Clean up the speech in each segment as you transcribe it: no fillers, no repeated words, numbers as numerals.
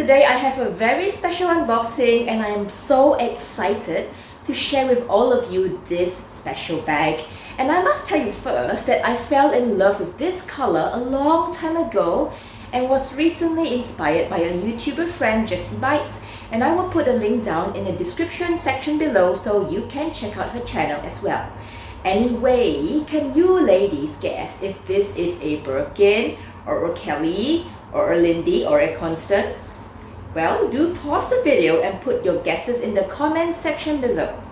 Today I have a very special unboxing and I am so excited to share with all of you this special bag. And I must tell you first that I fell in love with this color a long time ago and was recently inspired by a YouTuber friend, Jessie Bites, and I will put a link down in the description section below so you can check out her channel as well. Anyway, can you ladies guess if this is a Birkin or a Kelly or a Lindy or a Constance? Well, do pause the video and put your guesses in the comment section below.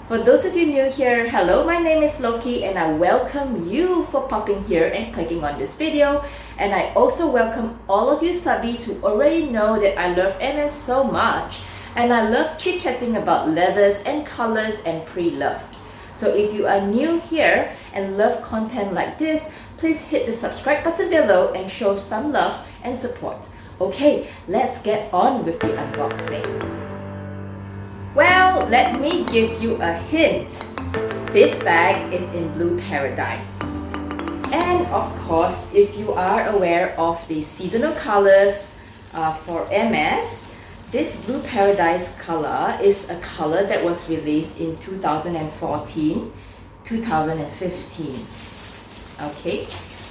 For those of you new here, hello, my name is Loki and I welcome you for popping here and clicking on this video. And I also welcome all of you subbies who already know that I love MS so much and I love chit-chatting about leathers and colors and pre-loved. So if you are new here and love content like this, please hit the subscribe button below and show some love and support. Okay, let's get on with the unboxing. Well, let me give you a hint. This bag is in Blue Paradise. And of course, if you are aware of the seasonal colors for MS, this Blue Paradise color is a color that was released in 2014, 2015. Okay,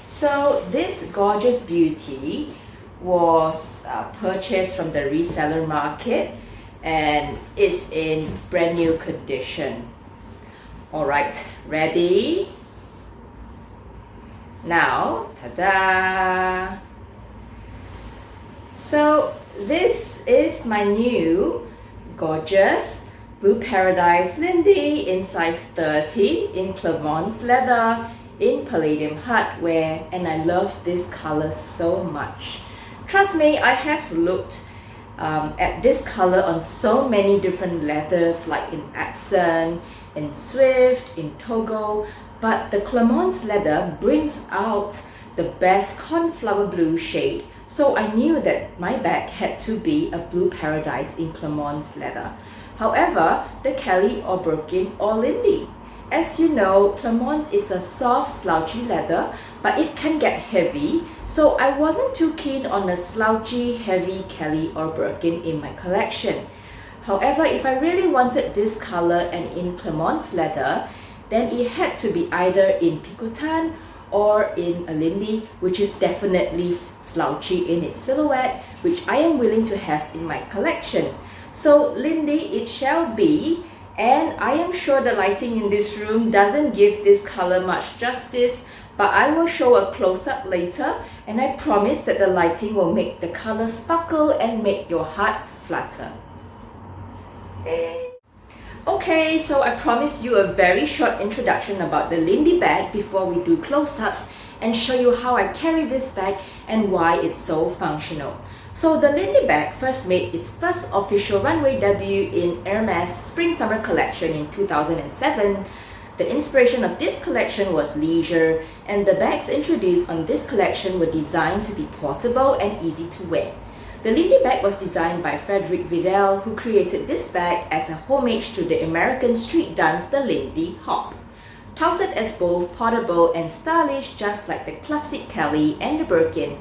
so this gorgeous beauty was purchased from the reseller market and is in brand new condition. Alright, ready? Now, ta-da! So this is my new gorgeous Blue Paradise Lindy in size 30 in Clermont's leather in palladium hardware, and I love this color so much. Trust me, I have looked at this color on so many different leathers like in Epson, in Swift, in Togo, but the Clermont's leather brings out the best cornflower blue shade. So I knew that my bag had to be a Blue Paradise in Clermont's leather. However, the Kelly or Birkin or Lindy. As you know, Clermont is a soft, slouchy leather, but it can get heavy, so I wasn't too keen on a slouchy, heavy Kelly or Birkin in my collection. However, if I really wanted this color and in Clermont's leather, then it had to be either in Picotan or in a Lindy, which is definitely slouchy in its silhouette, which I am willing to have in my collection. So Lindy it shall be. And I am sure the lighting in this room doesn't give this color much justice, but I will show a close-up later, and I promise that the lighting will make the color sparkle and make your heart flutter. Okay, so I promised you a very short introduction about the Lindy bag before we do close-ups and show you how I carry this bag and why it's so functional. So the Lindy bag first made its first official runway debut in Hermes Spring Summer collection in 2007. The inspiration of this collection was leisure, and the bags introduced on this collection were designed to be portable and easy to wear. The Lindy bag was designed by Frederic Vidal, who created this bag as a homage to the American street dance, the Lindy Hop. Touted as both portable and stylish, just like the classic Kelly and the Birkin,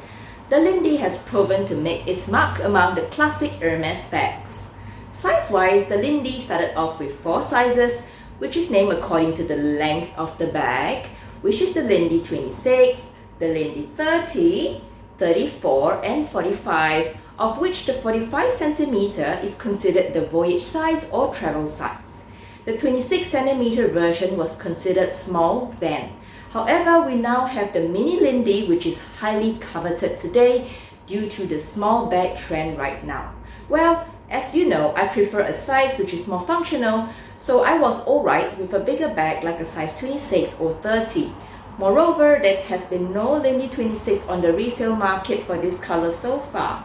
the Lindy has proven to make its mark among the classic Hermes bags. Size-wise, the Lindy started off with 4 sizes, which is named according to the length of the bag, which is the Lindy 26, the Lindy 30, 34 and 45, of which the 45 cm is considered the voyage size or travel size. The 26 cm version was considered small then. However, we now have the mini Lindy, which is highly coveted today due to the small bag trend right now. Well, as you know, I prefer a size which is more functional, so I was alright with a bigger bag like a size 26 or 30. Moreover, there has been no Lindy 26 on the resale market for this color so far.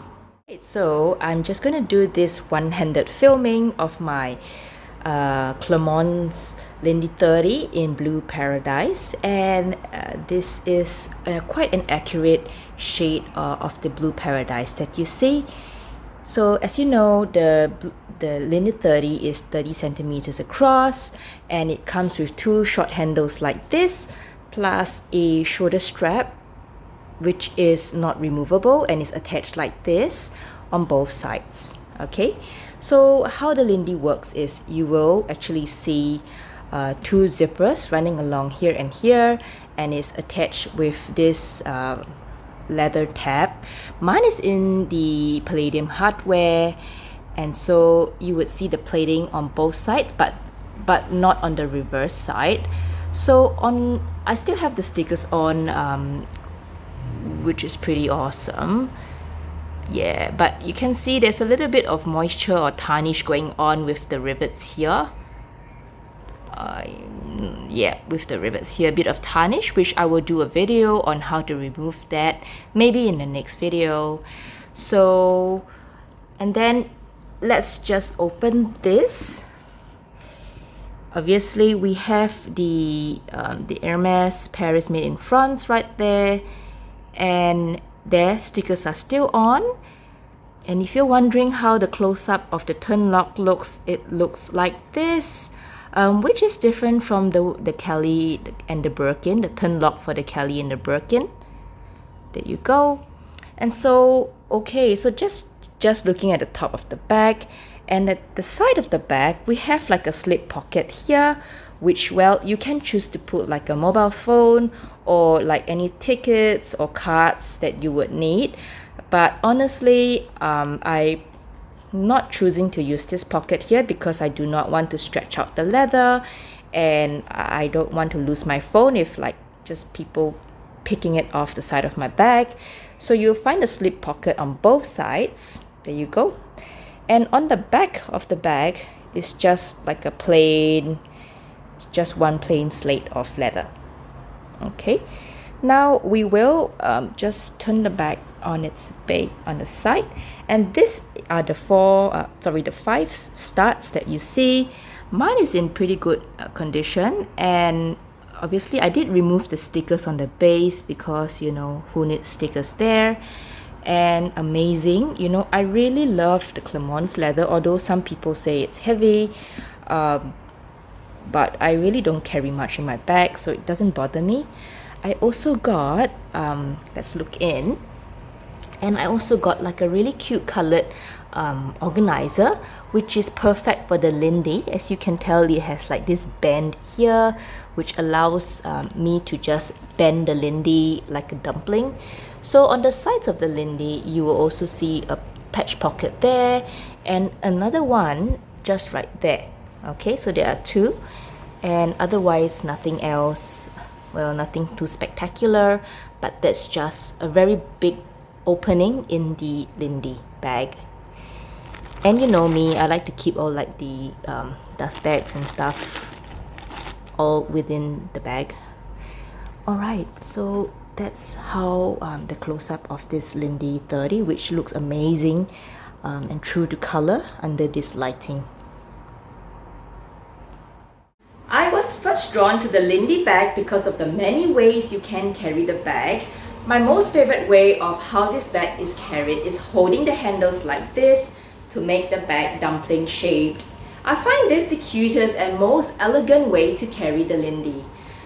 So I'm just going to do this one-handed filming of my Clermont's Lindy 30 in Blue Paradise, and this is quite an accurate shade of the Blue Paradise that you see. So as you know, the Lindy 30 is 30 centimeters across, and it comes with 2 short handles like this, plus a shoulder strap which is not removable and is attached like this. on both sides. Okay, so how the Lindy works is you will actually see two zippers running along here and here, and it's attached with this leather tab. Mine is in the Palladium hardware, and so you would see the plating on both sides, but not on the reverse side. So I still have the stickers on, which is pretty awesome. Yeah, but you can see there's a little bit of moisture or tarnish going on with the rivets here. Yeah, with the rivets here, a bit of tarnish, which I will do a video on how to remove that, maybe in the next video. So, and then let's just open this. Obviously, we have the Hermes Paris Made in France right there, and their stickers are still on. And if you're wondering how the close-up of the turn lock looks, it looks like this, which is different from the Kelly and the Birkin, the turn lock for the Kelly and the Birkin. There you go. And so, okay, so just looking at the top of the bag, and at the side of the bag, we have like a slip pocket here, which, well, you can choose to put like a mobile phone or like any tickets or cards that you would need. But honestly, I'm not choosing to use this pocket here because I do not want to stretch out the leather, and I don't want to lose my phone if like just people picking it off the side of my bag. So you'll find a slip pocket on both sides. There you go. And on the back of the bag is just like just one plain slate of leather. Okay, now we will just turn the bag on its base on the side, and this are the five studs that you see. Mine is in pretty good condition, and obviously I did remove the stickers on the base because, you know, who needs stickers there. And amazing, you know, I really love the Clermont's leather, although some people say it's heavy, but I really don't carry much in my bag, so it doesn't bother me. I also got, let's look in, and I also got like a really cute colored organizer, which is perfect for the Lindy. As you can tell, it has like this bend here, which allows me to just bend the Lindy like a dumpling. So on the sides of the Lindy, you will also see a patch pocket there, and another one just right there. Okay, so there are two, and otherwise nothing else. Well, nothing too spectacular, but that's just a very big opening in the Lindy bag. And you know me, I like to keep all like the dust bags and stuff all within the bag. Alright, so that's how the close-up of this Lindy 30, which looks amazing and true to color under this lighting. I was first drawn to the Lindy bag because of the many ways you can carry the bag. My most favorite way of how this bag is carried is holding the handles like this to make the bag dumpling shaped. I find this the cutest and most elegant way to carry the Lindy.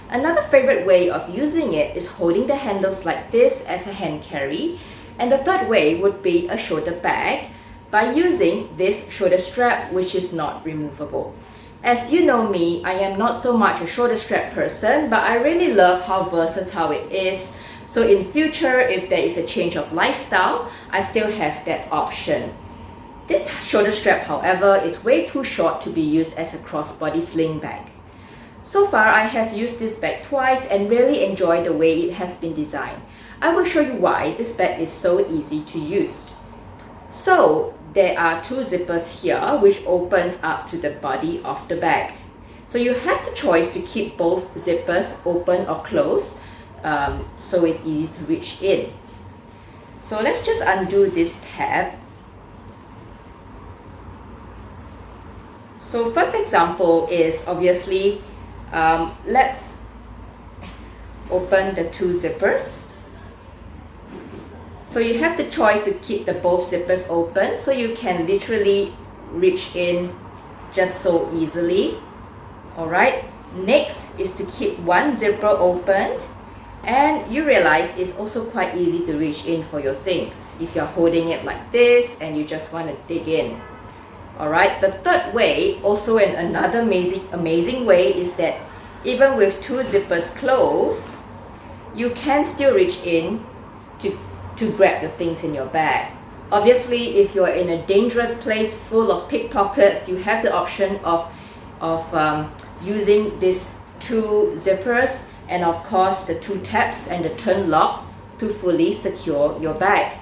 Another favorite way of using it is holding the handles like this as a hand carry, and the third way would be a shoulder bag by using this shoulder strap, which is not removable. As you know me, I am not so much a shoulder strap person, but I really love how versatile it is. So in future, if there is a change of lifestyle, I still have that option. This shoulder strap, however, is way too short to be used as a crossbody sling bag. So far, I have used this bag twice and really enjoy the way it has been designed. I will show you why this bag is so easy to use. So, there are two zippers here which opens up to the body of the bag. So you have the choice to keep both zippers open or closed, so it's easy to reach in. So let's just undo this tab. So first example is obviously, let's open the two zippers. So you have the choice to keep the both zippers open, so you can literally reach in just so easily. Alright, next is to keep one zipper open And you realize it's also quite easy to reach in for your things if you're holding it like this and you just want to dig in. Alright, the third way, also another amazing way, is that even with two zippers closed, you can still reach in to grab the things in your bag. Obviously, if you're in a dangerous place full of pickpockets, you have the option of using these two zippers and of course the two tabs and the turn lock to fully secure your bag.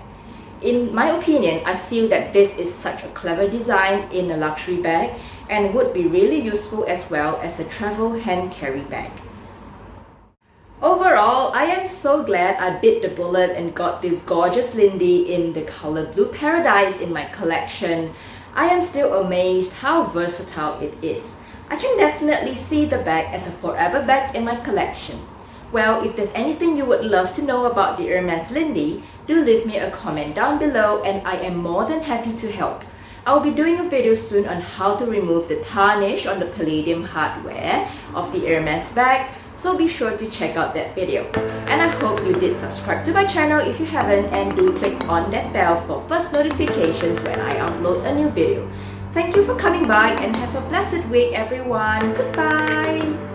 In my opinion, I feel that this is such a clever design in a luxury bag and would be really useful as well as a travel hand carry bag. Overall, I am so glad I bit the bullet and got this gorgeous Lindy in the color Blue Paradise in my collection. I am still amazed how versatile it is. I can definitely see the bag as a forever bag in my collection. Well, if there's anything you would love to know about the Hermes Lindy, do leave me a comment down below and I am more than happy to help. I'll be doing a video soon on how to remove the tarnish on the palladium hardware of the Hermes bag, so be sure to check out that video. And I hope you did subscribe to my channel if you haven't, and do click on that bell for first notifications when I upload a new video. Thank you for coming by and have a blessed week everyone. Goodbye!